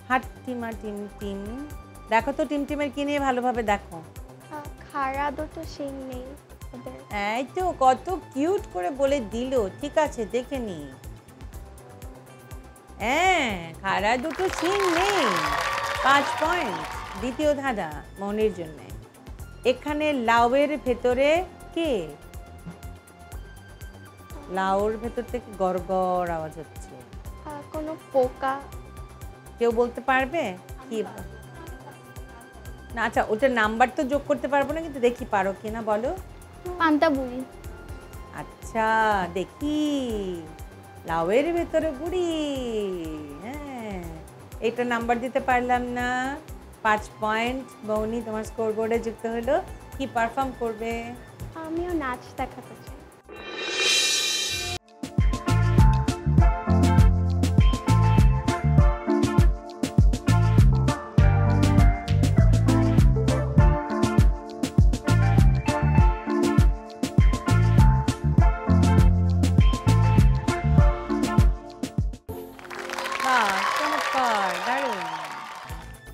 হাট্টিমা টিমটিম, দেখো তো টিমটিমের কি নেই, ভালোভাবে দেখো। খাড়া দুটো শিং নেই ওদের। এই তো কত কিউট করে বলে দিল। ঠিক আছে, দেখে নি। হ্যাঁ, খাড়া দুটো শিং নেই, 5 পয়েন্ট। দ্বিতীয় ধাঁধা মৌনির জন্য। এখানে লাউয়ের ভেতরে কে? লাউর ভেতর থেকে গড়গড় আওয়াজ হচ্ছে। কোনো পোকা? কেউ বলতে পারবে কি? না, আচ্ছা, ওটার নাম্বার তো যোগ করতে পারবো না, কিন্তু দেখি পারো কিনা বলো। পান্তা বুড়ি। আচ্ছা, দেখি। লাউয়ের ভেতরে বুড়ি। হ্যাঁ, এটা নাম্বার দিতে পারলাম না, 5 পয়েন্ট। মৌনি, তোমার স্কোর বোর্ডে যুক্ত হলো। কি পারফর্ম করবে? আমিও নাচ দেখাতে চাই।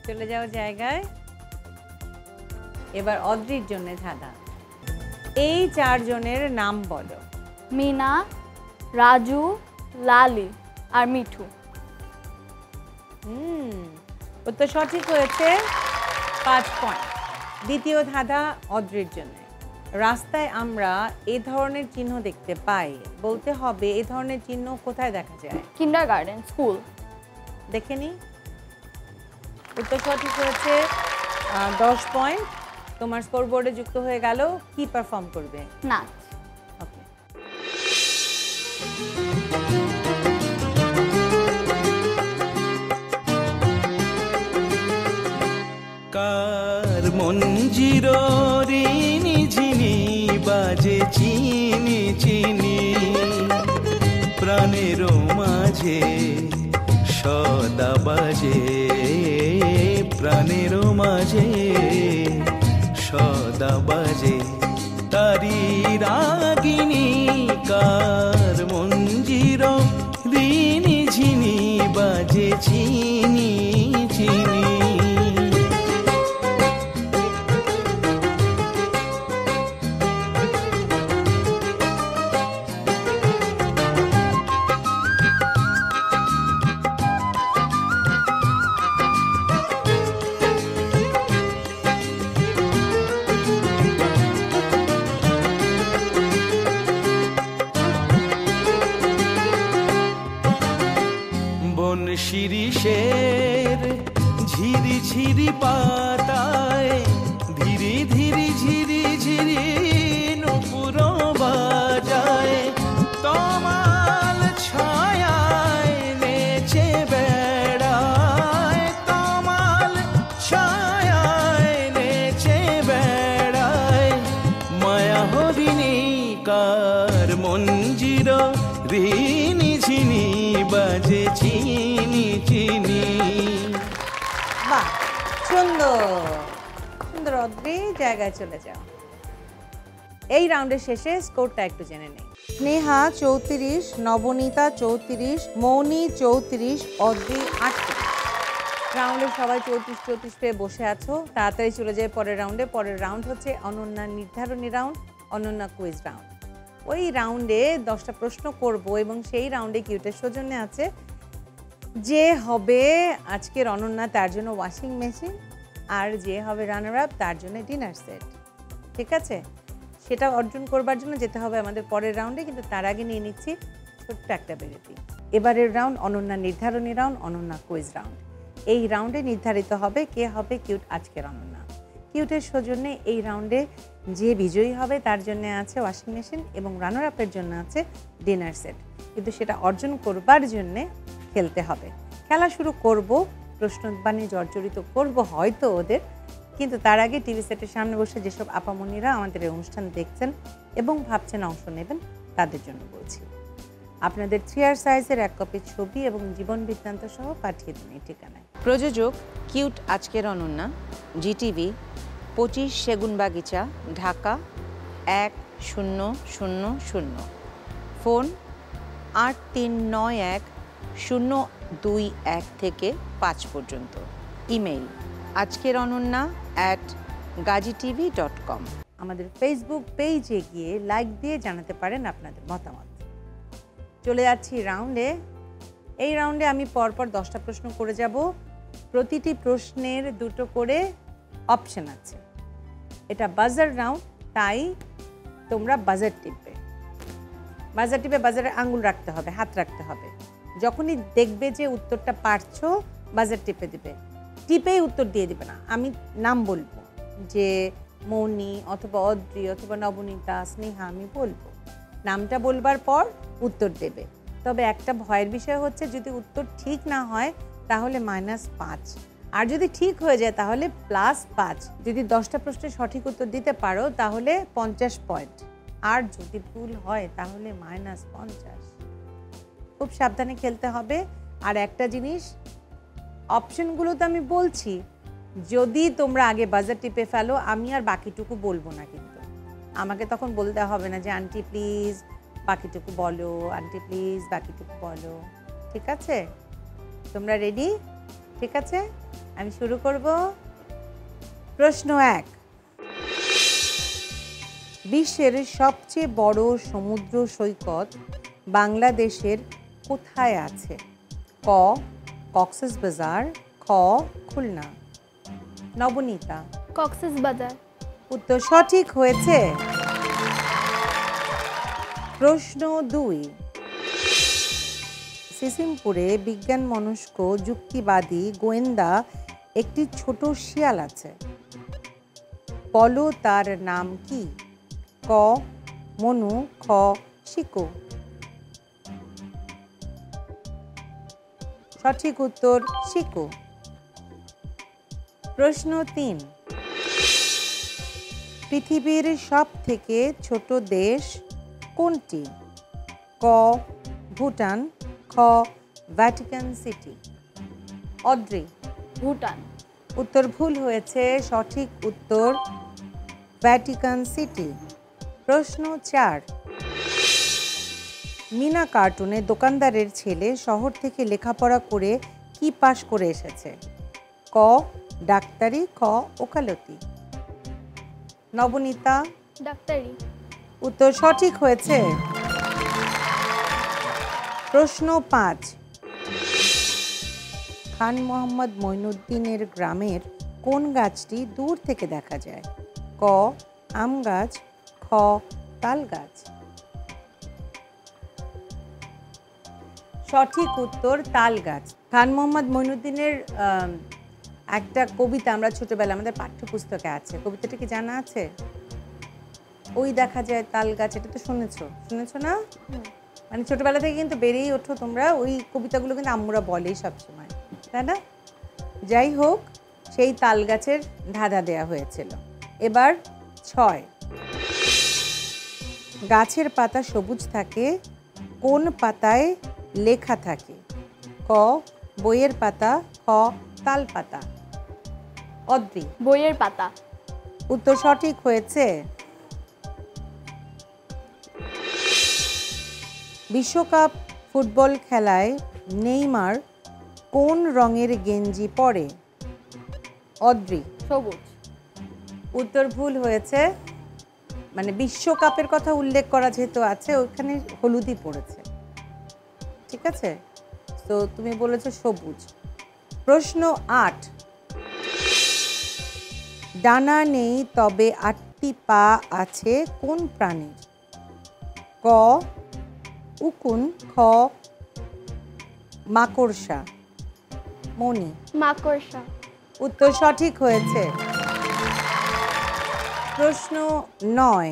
চলে যাও জায়গায়। এবার অদ্রির জন্য ধাঁধা। এই 4 জনের নাম বলো। মিনা, রাজু, লালি আর মিঠু। ও তো সঠিক হয়েছে, 5 পয়েন্ট। দ্বিতীয় ধাঁধা অদ্রির জন্য। রাস্তায় আমরা এই ধরনের চিহ্ন দেখতে পাই, বলতে হবে এই ধরনের চিহ্ন কোথায় দেখা যায়? Kindergarten, school. দেখে নি। উত্তর সঠিক হয়েছে, 10 পয়েন্ট। তোমার স্কোর বোর্ডে যুক্ত হয়ে গেল। কি পারফর্ম করবে? নাচ। ওকে। কার মঞ্জির রিনি ঝিনি বাজে চিনি চিনি, প্রাণের মাঝে সদা বাজে, প্রাণের মাঝে সদা বাজে। তারি রাগিনী কার মঞ্জির রিনি ঝিনি বাজে চিনি চিনি। শিরিষের ঝিরি ঝিরি পাতায় ধীরে ধীরে ঝিরি ঝিরি নুপুর বাজায়, তমাল ছায়ায় নেচে বেড়ায়, তমাল ছায়ায় নেচে বেড়ায়। মায়া হরিণী কার মঞ্জির রিনি ঝিনি বাজে চিনি চিনি। বাহ, সুন্দর সুন্দর। অদ্রি, জায়গায় চলে যাও। এই রাউন্ডের শেষে স্কোরটা একটু জেনে নেই। স্নেহা 34, নবনীতা 34, মৌনি 34, অদ্রি 38। রাউন্ডে সবাই 34 পেয়ে বসে আছো। তাড়াতাড়ি চলে যায় পরের রাউন্ডে। পরের রাউন্ড হচ্ছে অনন্যা নির্ধারণী রাউন্ড, অনন্যা কুইজ রাউন্ড। ওই রাউন্ডে 10টা প্রশ্ন করব এবং সেই রাউন্ডে কিউটের সৌজন্যে আছে যে হবে আজকের অনন্যা, তার জন্য ওয়াশিং মেশিন, আর যে হবে রানার আপ তার জন্য ডিনার সেট। ঠিক আছে, সেটা অর্জন করবার জন্য যেতে হবে আমাদের পরের রাউন্ডে, কিন্তু তার আগে নিয়ে নিচ্ছি ছোট্ট একটা বিরতি। এবারের রাউন্ড অনন্যা নির্ধারণী রাউন্ড, অনন্যা কুইজ রাউন্ড। এই রাউন্ডে নির্ধারিত হবে কে হবে কিউট আজকের অনন্যা। কিউটের সৌজন্যে এই রাউন্ডে যে বিজয়ী হবে তার জন্য আছে ওয়াশিং মেশিন এবং রানার আপের জন্য আছে ডিনার সেট, কিন্তু সেটা অর্জন করবার জন্যে খেলতে হবে। খেলা শুরু করব, প্রশ্নবাণী জর্জরিত করব হয়তো ওদের, কিন্তু তার আগে টিভি সেটের সামনে বসে যেসব আপামনিরা আমাদের এই অনুষ্ঠান দেখছেন এবং ভাবছেন অংশ নেবেন তাদের জন্য বলছি, আপনাদের 3R সাইজের 1 কপি ছবি এবং জীবন বৃত্তান্ত সহ পাঠিয়ে দিন এই ঠিকানায়। প্রযোজক কিউট আজকের অনন্যা, জিটিভি, 25 সেগুনবাগিচা, ঢাকা 1000। ফোন 8391-021 থেকে 5 পর্যন্ত। Email ajkerononna@gazitv.com। আমাদের ফেসবুক পেজে গিয়ে লাইক দিয়ে জানাতে পারেন আপনাদের মতামত। চলে যাচ্ছি রাউন্ডে। এই রাউন্ডে আমি পরপর 10টা প্রশ্ন করে যাব। প্রতিটি প্রশ্নের 2টো করে অপশন আছে। এটা বাজার রাউন্ড, তাই তোমরা বাজার টিপবে। বাজার টিপে বাজারে আঙ্গুল রাখতে হবে, হাত রাখতে হবে। যখনই দেখবে যে উত্তরটা পারছো, বাজার টিপে দিবে। টিপেই উত্তর দিয়ে দিবে না। আমি নাম বলবো, যে মৌনি অথবা অদ্রি অথবা নবনীতা, স্নেহা, আমি বলবো। নামটা বলবার পর উত্তর দেবে। তবে একটা ভয়ের বিষয় হচ্ছে, যদি উত্তর ঠিক না হয় তাহলে -5, আর যদি ঠিক হয়ে যায় তাহলে +5। যদি 10টা প্রশ্নের সঠিক উত্তর দিতে পারো তাহলে 50 পয়েন্ট, আর যদি ভুল হয় তাহলে -50। খুব সাবধানে খেলতে হবে। আর একটা জিনিস, অপশনগুলো তো আমি বলছি, যদি তোমরা আগে বাজার টিপে ফেলো আমি আর বাকিটুকু বলবো না, কিন্তু আমাকে তখন বলতে হবে না যে আন্টি প্লিজ বাকিটুকু বলো, আন্টি প্লিজ বাকিটুকু বলো। ঠিক আছে? তোমরা রেডি? ঠিক আছে, আমি শুরু করব। প্রশ্ন 1, বিশ্বের সবচেয়ে বড় সমুদ্র সৈকত বাংলাদেশের কোথায় আছে? ক কক্সবাজার, খ খুলনা। নবনীতা? কক্সবাজার। উত্তর সঠিক হয়েছে। প্রশ্ন 2, সিসিমপুরে বিজ্ঞান মনস্ক যুক্তিবাদী গোয়েন্দা একটি ছোট শিয়াল আছে, বলো তার নাম কি? ক মনু, খ শিকো। সঠিক উত্তর শিকো। প্রশ্ন 3, পৃথিবীর সবথেকে ছোট দেশ কোনটি? ক ভুটান, খ ভ্যাটিকান সিটি। অদ্রি? ভুটান। উত্তর ভুল হয়েছে। সঠিক উত্তর ভ্যাটিকান সিটি। প্রশ্ন 4, মিনা কার্টুনে দোকানদারের ছেলে শহর থেকে লেখাপড়া করে কি পাশ করে এসেছে? ক ডাক্তারি, খ ওকালতি। নবনীতা? ডাক্তারি। উত্তর সঠিক হয়েছে। প্রশ্ন 5, খান মোহাম্মদ মঈনুদ্দিনের গ্রামের কোন গাছটি দূর থেকে দেখা যায়? ক আম গাছ, খ তাল গাছ। সঠিক উত্তর তাল গাছ। খান মোহাম্মদ মঈনুদ্দিনের একটা কবিতা আমরা ছোটবেলা আমাদের পাঠ্যপুস্তকে আছে। কবিতাটা কি জানা আছে? ওই দেখা যায় তাল গাছ, এটা তো শুনেছো না? মানে ছোটবেলা থেকে কিন্তু বেরিয়েই ওঠো তোমরা, ওই কবিতাগুলো কিন্তু আম্মুরা বলেই সবসময়, তাই না? যাই হোক, সেই তাল গাছের ধাঁধা দেয়া হয়েছিল। এবার 6, গাছের পাতা সবুজ থাকে, কোন পাতায় লেখা থাকে? ক বইয়ের পাতা, খ তাল পাতা। অদ্রি? বইয়ের পাতা। উত্তর সঠিক হয়েছে। বিশ্বকাপ ফুটবল খেলায় নেইমার কোন রঙের গেঞ্জি পরে? অদ্রি? সবুজ। উত্তর ভুল হয়েছে। মানে বিশ্বকাপের কথা উল্লেখ করা যেহেতু আছে, ওইখানে হলুদই পড়েছে। ঠিক আছে, তো তুমি বলেছো সবুজ। প্রশ্ন 8, ডানা নেই তবে 8টি পা আছে কোন প্রাণীর? ক উকুন, খ মাকড়সা। মনি? মাকড়সা। উত্তর সঠিক হয়েছে। প্রশ্ন 9,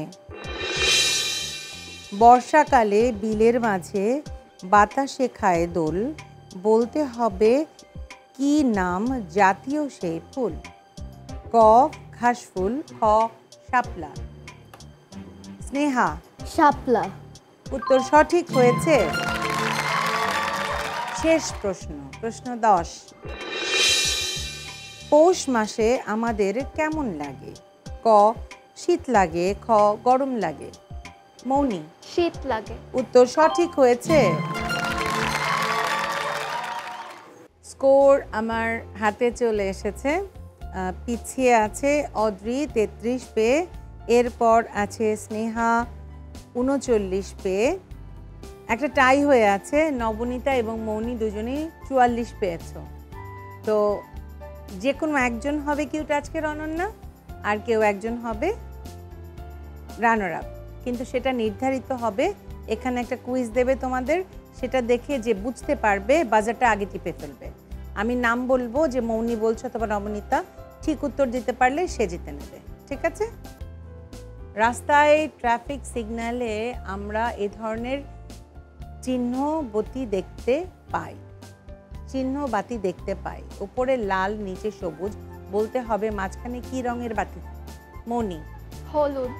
বর্ষাকালে বিলের মাঝে বাতাসে খায় দোল, বলতে হবে কি নাম জাতীয় সেই ফুল? ক ঘাসফুল, খ শাপলা। স্নেহা? শাপলা। উত্তর সঠিক হয়েছে। শেষ প্রশ্ন, প্রশ্ন 10, পৌষ মাসে আমাদের কেমন লাগে? ক শীত লাগে, খ গরম লাগে। মৌনি? শীত লাগে। উত্তর সঠিক হয়েছে। স্কোর আমার হাতে চলে এসেছে। পিছিয়ে আছে অদ্রি 33 পেয়ে, এরপর আছে স্নেহা 39 পেয়ে, একটা টাই হয়ে আছে। নবনীতা এবং মৌনি দুজনেই 44 পেয়েছো। তো যে কোনো একজন হবে কিউট আজকের অনন্যা, আর কেউ একজন হবে রানার আপ, কিন্তু সেটা নির্ধারিত হবে। এখানে একটা কুইজ দেবে তোমাদের, সেটা দেখে যে বুঝতে পারবে বাজারটা আগে টিপে ফেলবে। আমি নাম বলবো, যে মৌনি বলছো অথবা নবনীতা, ঠিক উত্তর দিতে পারলে সে জিতে নেবে, ঠিক আছে? রাস্তায় ট্রাফিক সিগন্যালে আমরা এ ধরনের চিহ্ন বাতি দেখতে পাই। চিহ্ন বাতি দেখতে পাই, উপরে লাল নিচে সবুজ, বলতে হবে মাঝখানে কি রঙের বাতি? মৌনি? হলুদ।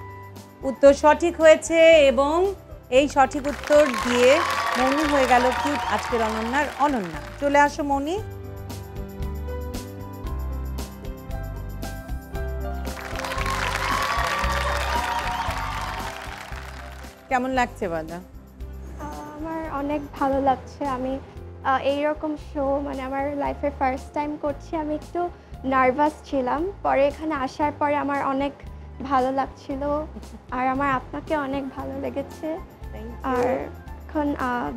উত্তর সঠিক হয়েছে, এবং এই সঠিক উত্তর দিয়ে মৌনি হয়ে গেল কিউট আজকের অনন্যার অনন্যা। চলে আসো মৌনি। কেমন লাগছে বলো? আমার অনেক ভালো লাগছে। আমি এইরকম শো মানে আমার লাইফে ফার্স্ট টাইম করছি। আমি একটু নার্ভাস ছিলাম, পরে এখানে আসার পরে আমার অনেক ভালো লাগছিল, আর আমার আপনাকে অনেক ভালো লেগেছে। আর এখন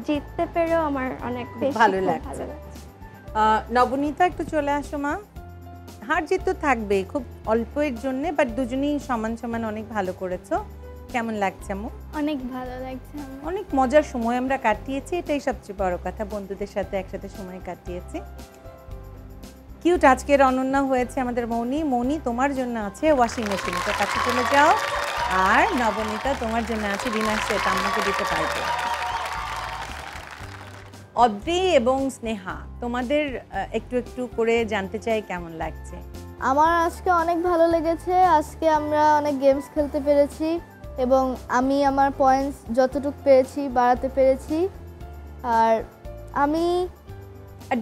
জিততে পেরেও আমার অনেক বেশি ভালো খুব লাগছে। ভালো লাগছে। নবনীতা একটু চলে আসো মা। হার জিত তো থাকবেই, খুব অল্পের জন্য, বাট দুজনেই সমান সমান অনেক ভালো করেছো। কেমন লাগছে আমু? অনেক ভালো লাগছে আমার। অনেক মজার সময় আমরা কাটিয়েছি, এটাই সবচেয়ে বড় কথা, বন্ধুদের সাথে একসাথে সময় কাটিয়েছি। কিউট আজকের অনন্যা হয়েছে আমাদের মৌনি। মৌনি, তোমার জন্য আছে ওয়াশিং মেশিন, তো কাছে চলে যাও। আর নবনীতা, তোমার জন্য আছে ডিনার সেট, আম্মুকে দিতে পারবে। অদ্রি এবং স্নেহা, তোমাদের একটু একটু করে জানতে চাই কেমন লাগছে। আমার আজকে অনেক ভালো লেগেছে। আজকে আমরা অনেক গেমস খেলতে পেরেছি এবং আমি আমার পয়েন্টস যতটুকু পেরেছি বাড়াতে পেরেছি। আর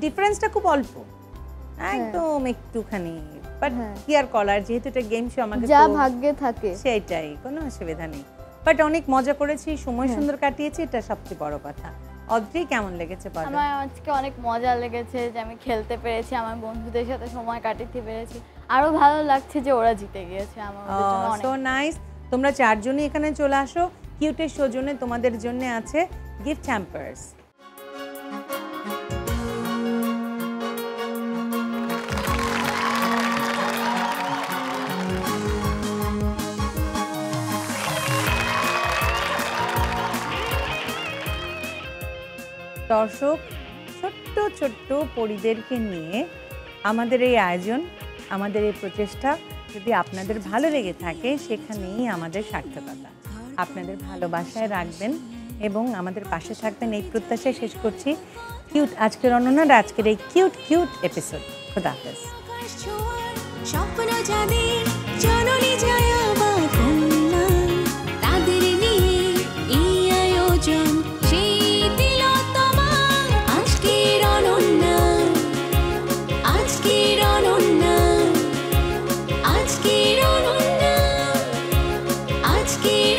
ডিফারেন্সটা খুব অল্প, একদম একটুখানি, বাট কি আর করার, যেহেতু এটা গেম শো, আমাকে যা ভাগ্যে থাকে সেটাই, কোনো অসুবিধা নেই। বাট অনেক মজা করেছি, সময় সুন্দর কাটিয়েছি, এটা সবচেয়ে বড় কথা। অদ্রি, কেমন লেগেছে বলো? আমার আজকে অনেক মজা লেগেছে যে আমি খেলতে পেরেছি, আমার বন্ধুদের সাথে সময় কাটাতে পেরেছি। আরো ভালো লাগছে যে ওরা জিতে গিয়েছে, আমার ওদের জন্য অনেক সো নাইস। তোমরা চারজনই এখানে চলে আসো। কিউটের সৌজন্যে তোমাদের জন্য আছে গিফট হ্যাম্পার্স। দর্শক, ছোট্ট ছোট্ট পরিদেরকে নিয়ে আমাদের এই আয়োজন, আমাদের এই প্রচেষ্টা যদি আপনাদের ভালো লেগে থাকে, সেখানেই আমাদের সার্থকতা। আপনাদের ভালোবাসায় রাখবেন এবং আমাদের পাশে থাকবেন, এই প্রত্যাশায় শেষ করছি কিউট আজকের অনন্যার আজকের এই কিউট এপিসোড। খোদা হাফেজ। স্বপ্ন যাদের জননী জয়া বা কন্যা, তাদের নিয়ে এই আয়োজন, সেই তিলোত্তমা আজকের অনন্যা, আজকের অনন্যা, আজকের অনন্যা, আজকের